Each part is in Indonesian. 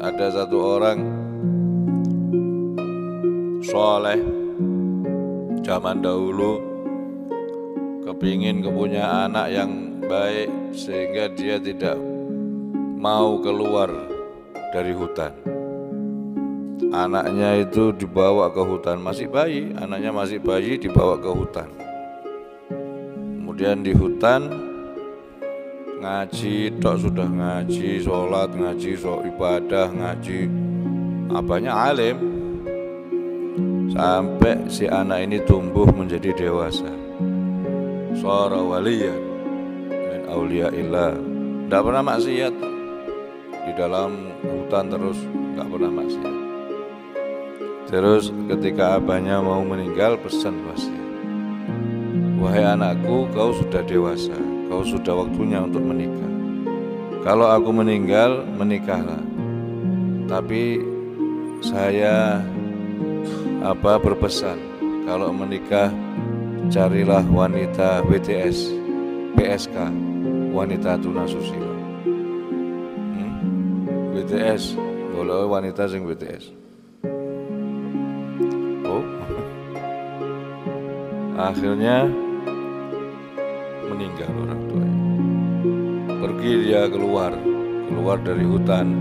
ada satu orang soleh zaman dahulu kepingin punya anak yang baik sehingga dia tidak mau keluar dari hutan. Anaknya itu dibawa ke hutan, masih bayi, anaknya masih bayi dibawa ke hutan. Kemudian di hutan ngaji, tok sudah ngaji, sholat, ngaji, ibadah, ngaji, apanya alim. Sampai si anak ini tumbuh menjadi dewasa. Shara waliyan min auliyaillah. Tidak pernah maksiat, di dalam hutan terus, tidak pernah maksiat. Terus ketika abahnya mau meninggal, pesan wasiat, wahai anakku, kau sudah dewasa, kau sudah waktunya untuk menikah. Kalau aku meninggal, menikahlah. Tapi saya berpesan, kalau menikah carilah wanita WTS, PSK, wanita tunasusila. WTS, boleh wanita sing WTS. Akhirnya meninggal orang tuanya. Pergi dia keluar dari hutan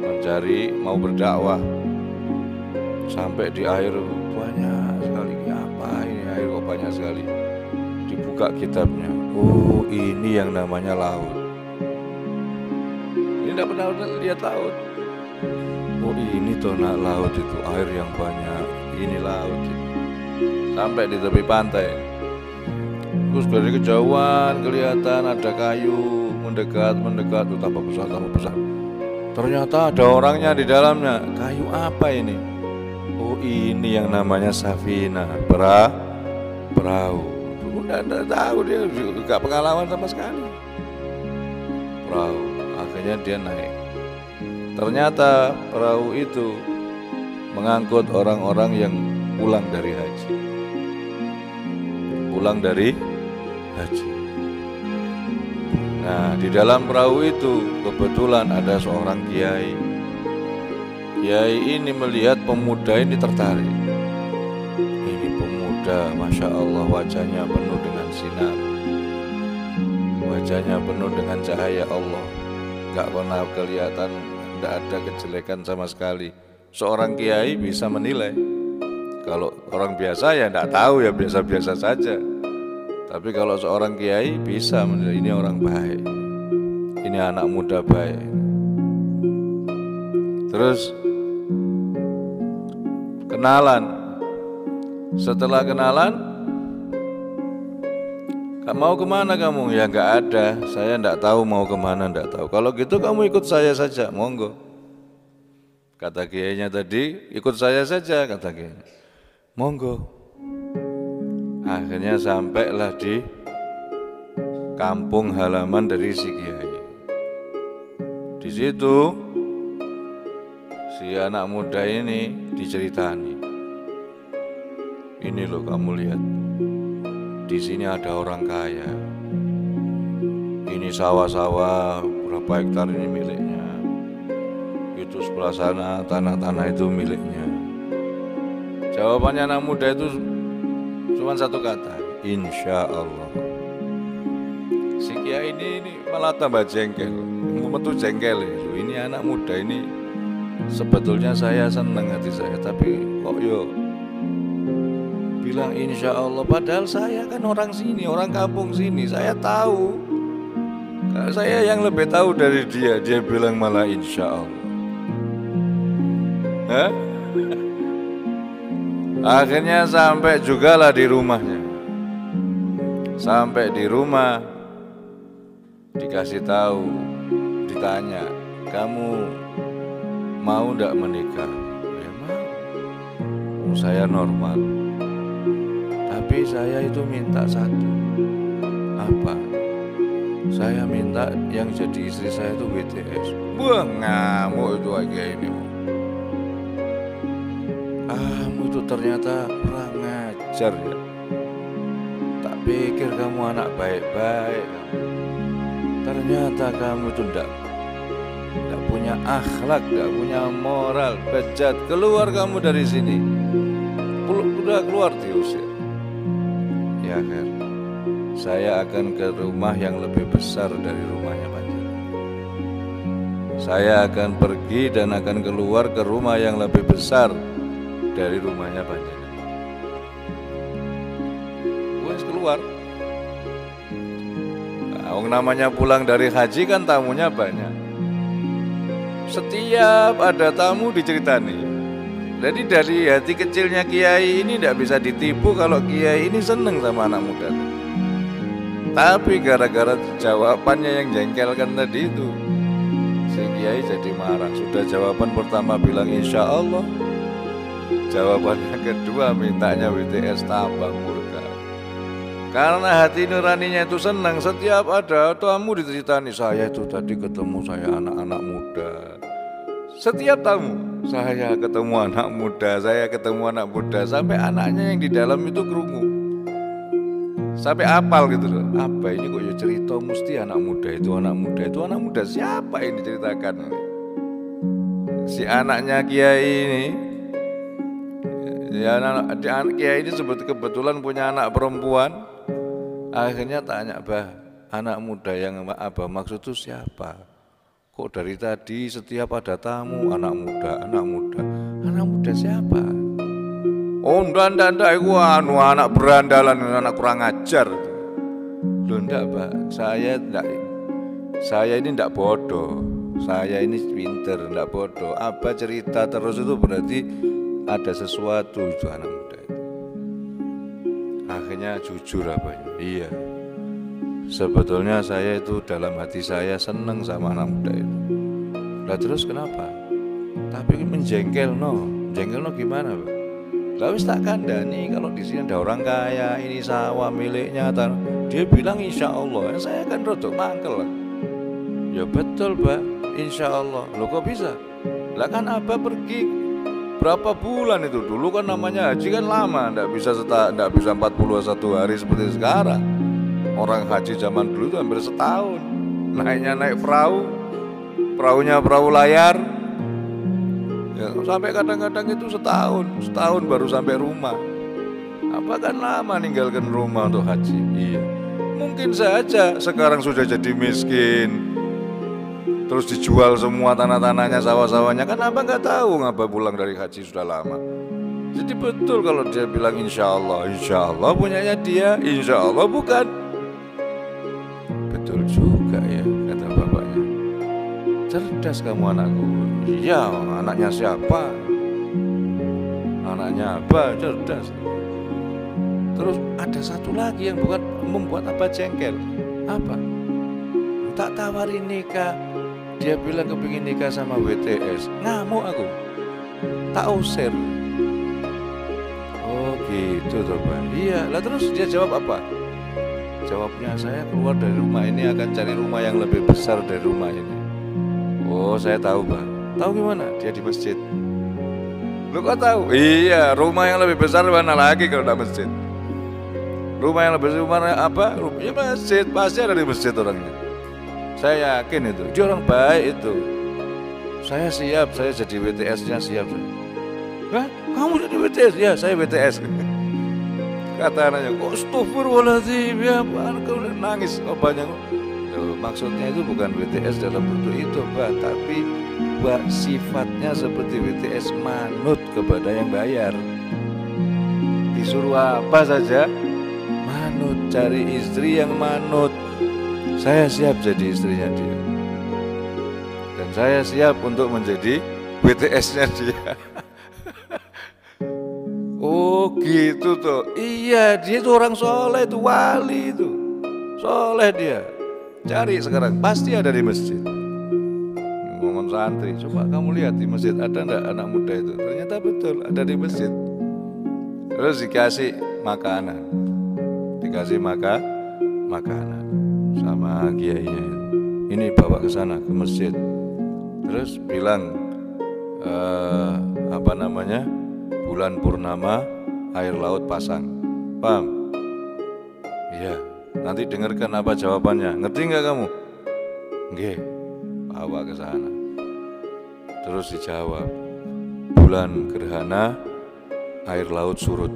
mencari, mau berdakwah. Sampai di air banyak sekali. Apa ini air kok banyak sekali? Dibuka kitabnya. Oh, ini yang namanya laut. Ini tidak pernah lihat laut. Oh, ini toh laut itu, air yang banyak. Ini laut itu. Sampai di tepi pantai, terus dari kejauhan kelihatan ada kayu mendekat, tuh tambah besar. Ternyata ada orangnya di dalamnya. Kayu apa ini? Oh, ini yang namanya safina, perahu. Udah tahu, dia gak pengalaman sama sekali. Perahu, akhirnya dia naik. Ternyata perahu itu mengangkut orang-orang yang pulang dari haji. Nah, di dalam perahu itu kebetulan ada seorang kiai. Kiai ini melihat pemuda ini tertarik. Ini pemuda, Masya Allah, wajahnya penuh dengan sinar, wajahnya penuh dengan cahaya Allah. Gak pernah kelihatan, tidak ada kejelekan sama sekali. Seorang kiai bisa menilai. Kalau orang biasa ya tidak tahu, ya biasa-biasa saja. Tapi kalau seorang kiai bisa menilai, ini orang baik, ini anak muda baik. Terus kenalan. Setelah kenalan, mau kemana kamu? Ya nggak ada, saya nggak tahu mau kemana, nggak tahu. Kalau gitu kamu ikut saya saja, monggo. Kata kiainya tadi, ikut saya saja, kata kiainya. Monggo. Akhirnya sampailah di kampung halaman dari si kiai. Di situ si anak muda ini diceritani. Ini loh, kamu lihat, di sini ada orang kaya. Ini sawah-sawah berapa hektar ini miliknya. Itu sebelah sana tanah-tanah itu miliknya. Jawabannya anak muda itu cuma satu kata, insya Allah. Si kiai ini malah tambah jengkel, metu jengkel itu. Ini anak muda ini sebetulnya saya senang hati saya, tapi kok yo bilang insya Allah. Padahal saya kan orang sini, orang kampung sini, saya tahu. Saya yang lebih tahu dari dia. Dia bilang malah insya Allah. Hah? Akhirnya sampai jugalah di rumahnya. Sampai di rumah dikasih tahu, ditanya, kamu mau ndak menikah? Ya mau. Saya normal. Tapi saya itu minta satu. Apa? Saya minta yang jadi istri saya itu WTS. Buang ngamuk itu aja ini. Kamu itu ternyata kurang ngajar ya. Tak pikir kamu anak baik-baik. Ternyata kamu itu tidak punya punya akhlak, tidak punya moral, bejat, keluar kamu dari sini. Udah keluar diusir. Ya kan, saya akan ke rumah yang lebih besar dari rumahnya Panjenengan. Saya akan pergi dan akan keluar ke rumah yang lebih besar dari rumahnya Panjenengan. Wes keluar. Nah, namanya pulang dari haji kan tamunya banyak. Setiap ada tamu diceritani. Jadi dari hati kecilnya kiai ini tidak bisa ditipu kalau kiai ini seneng sama anak muda. Tapi gara-gara jawabannya yang jengkelkan tadi itu, si kiai jadi marah. Sudah jawaban pertama bilang insya Allah, jawabannya kedua mintanya WTS tambah murka. Karena hati nuraninya itu senang. Setiap ada tamu diceritani, saya itu tadi ketemu saya anak-anak muda. Setiap tamu, saya ketemu anak muda, saya ketemu anak muda. Sampai anaknya yang di dalam itu kerungu. Sampai apal gitu loh. Apa ini kok ya cerita mesti anak muda itu, anak muda itu, anak muda siapa yang diceritakan? Si anaknya kiai ini, ya anak kiai ini kebetulan punya anak perempuan. Akhirnya tanya, bah, anak muda yang apa maksud itu siapa? Kok dari tadi setiap ada tamu anak muda, anak muda, anak muda siapa? Oh enggak, itu anak berandalan, anak kurang ajar. Loh enggak Pak, saya ini enggak bodoh, saya ini pinter, enggak bodoh. Apa cerita terus itu berarti ada sesuatu itu anak muda itu. Akhirnya jujur apanya, iya. Sebetulnya saya itu dalam hati saya seneng sama anak muda itu. Lah terus kenapa? Tapi menjengkel no gimana Pak? Lah wis tak kandani kalau di sini ada orang kaya, ini sawah miliknya. Dia bilang insya Allah, saya kan rodok mangkel. Ya betul Pak, insya Allah. Loh kok bisa? Lah kan Abah pergi berapa bulan itu? Dulu kan namanya haji kan lama, ndak bisa 41 hari seperti sekarang. Orang haji zaman dulu itu hampir setahun. Naiknya naik perahunya perahu layar. Ya, sampai kadang-kadang itu setahun baru sampai rumah. Apa kan lama ninggalkan rumah untuk haji? Iya. Mungkin saja sekarang sudah jadi miskin. Terus dijual semua tanah-tanahnya, sawah-sawahnya. Kan Abang nggak tahu ngapa pulang dari haji sudah lama. Jadi betul kalau dia bilang insya Allah punyanya dia, insya Allah bukan. Betul juga ya kata bapaknya. Cerdas kamu anakku. Iya, anaknya siapa? Anaknya apa? Cerdas. Terus ada satu lagi yang bukan membuat Abah jengkel. Apa? Tak tawarin nikah. Dia bilang kepingin nikah sama WTS. Ngamuk aku. Tak usir. Oh gitu toh Pak. Iya, lah terus dia jawab apa? Jawabnya, saya keluar dari rumah ini akan cari rumah yang lebih besar dari rumah ini. Oh saya tahu Pak. Tahu gimana? Dia di masjid. Lu kok tahu? Iya, rumah yang lebih besar mana lagi kalau tidak masjid? Rumah yang lebih besar mana apa? Ya masjid, pasti ada di masjid orangnya. Saya yakin itu, dia orang baik itu. Saya siap, saya jadi WTS-nya siap. Hah? Kamu jadi WTS? Ya, saya WTS. Kata anaknya, kok astagfirullahaladzim, ya kau nangis. Oh banyak. Loh, maksudnya itu bukan WTS dalam bentuk itu Pak, tapi sifatnya seperti WTS, manut kepada yang bayar. Disuruh apa saja manut, cari istri yang manut. Saya siap jadi istrinya dia. Dan saya siap untuk menjadi WTS-nya dia. Oh gitu tuh. Iya, dia itu orang soleh, itu wali itu. Soleh dia. Cari sekarang, pasti ada di masjid. Ngomong santri, coba kamu lihat di masjid ada enggak anak muda itu. Ternyata betul ada di masjid. Terus dikasih makanan. Dikasih makanan sama kiainya. Ini bawa ke sana ke masjid. Terus bilang bulan purnama air laut pasang. Paham? Iya. Nanti dengarkan apa jawabannya. Ngerti nggak kamu? Nggih. Bawa ke sana. Terus dijawab, bulan gerhana, air laut surut.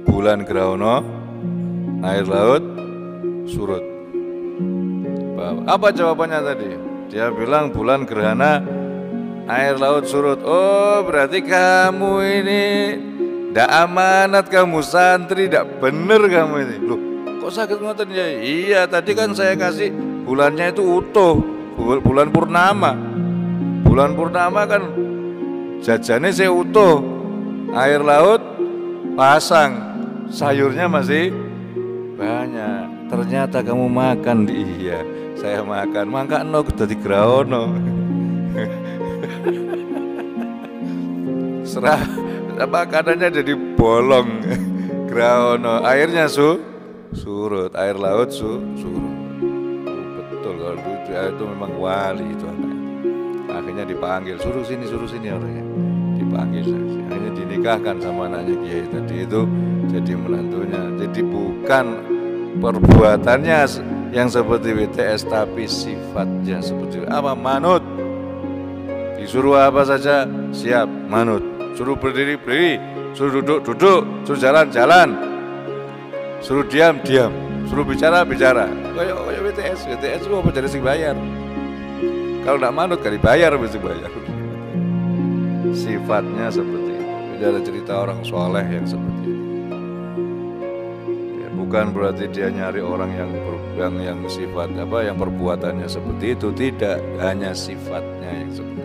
Bulan gerhana, air laut surut. Apa jawabannya tadi? Dia bilang bulan gerhana, air laut surut. Oh, berarti kamu ini ndak amanat, kamu santri, ndak bener kamu ini. Loh, kok sakit ngoten ya? Iya, tadi kan saya kasih bulannya itu utuh, bulan purnama. Bulan purnama kan jajannya saya utuh, air laut pasang, sayurnya masih banyak. Ternyata kamu makan. Iya, saya makan. Mangkano dadi graono. Serah makanannya jadi bolong. Graono, airnya surut, air laut surut. Betul, kalau itu memang wali itu anak. Akhirnya dipanggil, suruh sini orangnya. Dipanggil, akhirnya dinikahkan sama anaknya Kiai tadi itu jadi menantunya. Jadi bukan perbuatannya yang seperti WTS, tapi sifatnya seperti apa? Manut. Disuruh apa saja siap, manut. Suruh berdiri, suruh duduk, suruh jalan, suruh diam, suruh bicara. Kayak WTS itu apa jadi sing bayar? Kalau tidak manut kan dibayar, mesti bayar. Sifatnya seperti itu. Jadi ada cerita orang soleh yang seperti itu. Ya, bukan berarti dia nyari orang yang sifat yang perbuatannya seperti itu, tidak, hanya sifatnya yang seperti itu.